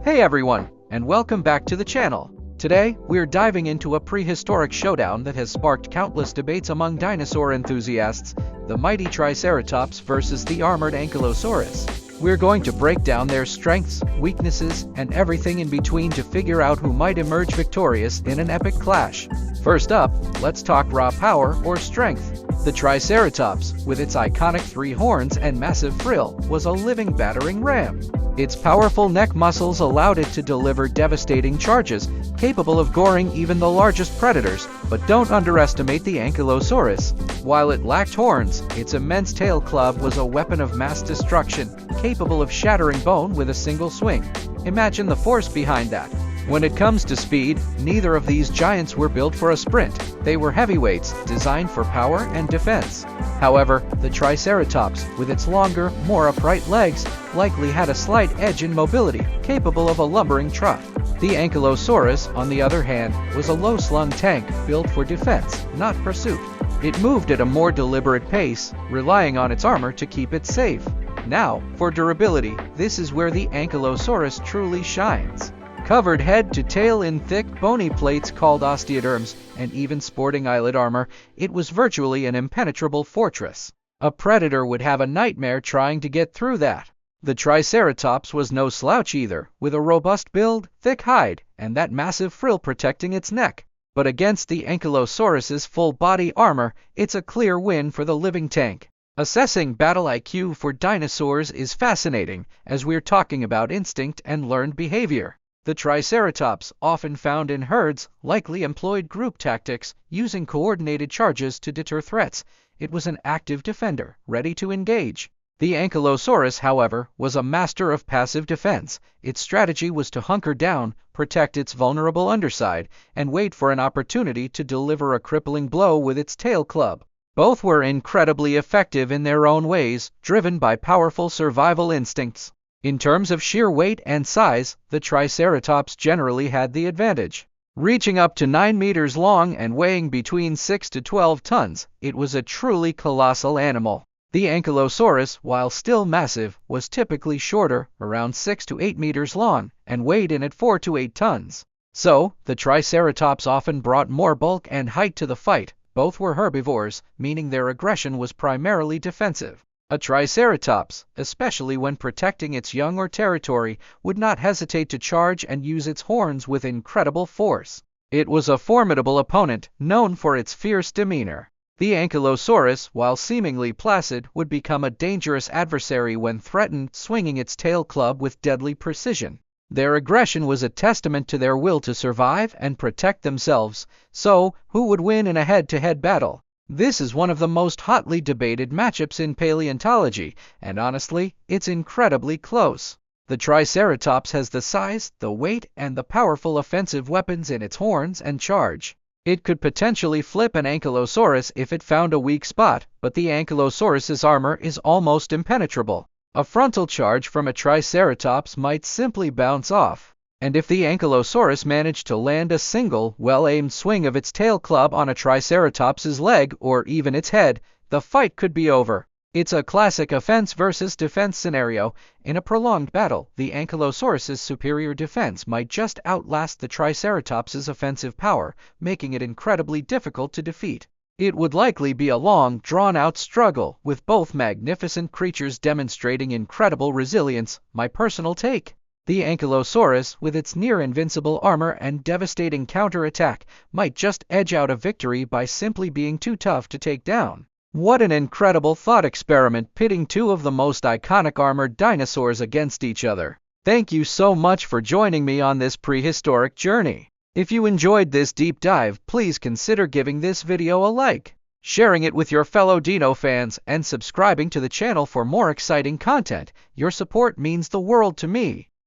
Hey everyone, and welcome back to the channel. Today, we're diving into a prehistoric showdown that has sparked countless debates among dinosaur enthusiasts, the mighty Triceratops versus the armored Ankylosaurus. We're going to break down their strengths, weaknesses, and everything in between to figure out who might emerge victorious in an epic clash. First up, let's talk raw power or strength. The Triceratops, with its iconic 3 horns and massive frill, was a living battering ram. Its powerful neck muscles allowed it to deliver devastating charges, capable of goring even the largest predators, but don't underestimate the Ankylosaurus. While it lacked horns, its immense tail club was a weapon of mass destruction, capable of shattering bone with a single swing. Imagine the force behind that. When it comes to speed, neither of these giants were built for a sprint. They were heavyweights, designed for power and defense. However, the Triceratops, with its longer, more upright legs, likely had a slight edge in mobility, capable of a lumbering trot. The Ankylosaurus, on the other hand, was a low-slung tank built for defense, not pursuit. It moved at a more deliberate pace, relying on its armor to keep it safe. Now, for durability, this is where the Ankylosaurus truly shines. Covered head to tail in thick, bony plates called osteoderms, and even sporting eyelid armor, it was virtually an impenetrable fortress. A predator would have a nightmare trying to get through that. The Triceratops was no slouch either, with a robust build, thick hide, and that massive frill protecting its neck. But against the Ankylosaurus's full-body armor, it's a clear win for the living tank. Assessing battle IQ for dinosaurs is fascinating, as we're talking about instinct and learned behavior. The Triceratops, often found in herds, likely employed group tactics, using coordinated charges to deter threats. It was an active defender, ready to engage. The Ankylosaurus, however, was a master of passive defense. Its strategy was to hunker down, protect its vulnerable underside, and wait for an opportunity to deliver a crippling blow with its tail club. Both were incredibly effective in their own ways, driven by powerful survival instincts. In terms of sheer weight and size, the Triceratops generally had the advantage. Reaching up to 9 meters long and weighing between 6 to 12 tons, it was a truly colossal animal. The Ankylosaurus, while still massive, was typically shorter, around 6 to 8 meters long, and weighed in at 4 to 8 tons. So, the Triceratops often brought more bulk and height to the fight. Both were herbivores, meaning their aggression was primarily defensive. A Triceratops, especially when protecting its young or territory, would not hesitate to charge and use its horns with incredible force. It was a formidable opponent, known for its fierce demeanor. The Ankylosaurus, while seemingly placid, would become a dangerous adversary when threatened, swinging its tail club with deadly precision. Their aggression was a testament to their will to survive and protect themselves. So, who would win in a head-to-head battle? This is one of the most hotly debated matchups in paleontology, and honestly, it's incredibly close. The Triceratops has the size, the weight, and the powerful offensive weapons in its horns and charge. It could potentially flip an Ankylosaurus if it found a weak spot, but the Ankylosaurus's armor is almost impenetrable. A frontal charge from a Triceratops might simply bounce off. And if the Ankylosaurus managed to land a single, well-aimed swing of its tail club on a Triceratops's leg or even its head, the fight could be over. It's a classic offense versus defense scenario. In a prolonged battle, the Ankylosaurus's superior defense might just outlast the Triceratops's offensive power, making it incredibly difficult to defeat. It would likely be a long, drawn-out struggle, with both magnificent creatures demonstrating incredible resilience. My personal take: the Ankylosaurus, with its near-invincible armor and devastating counterattack, might just edge out a victory by simply being too tough to take down. What an incredible thought experiment, pitting two of the most iconic armored dinosaurs against each other. Thank you so much for joining me on this prehistoric journey. If you enjoyed this deep dive, please consider giving this video a like, sharing it with your fellow dino fans, and subscribing to the channel for more exciting content. Your support means the world to me.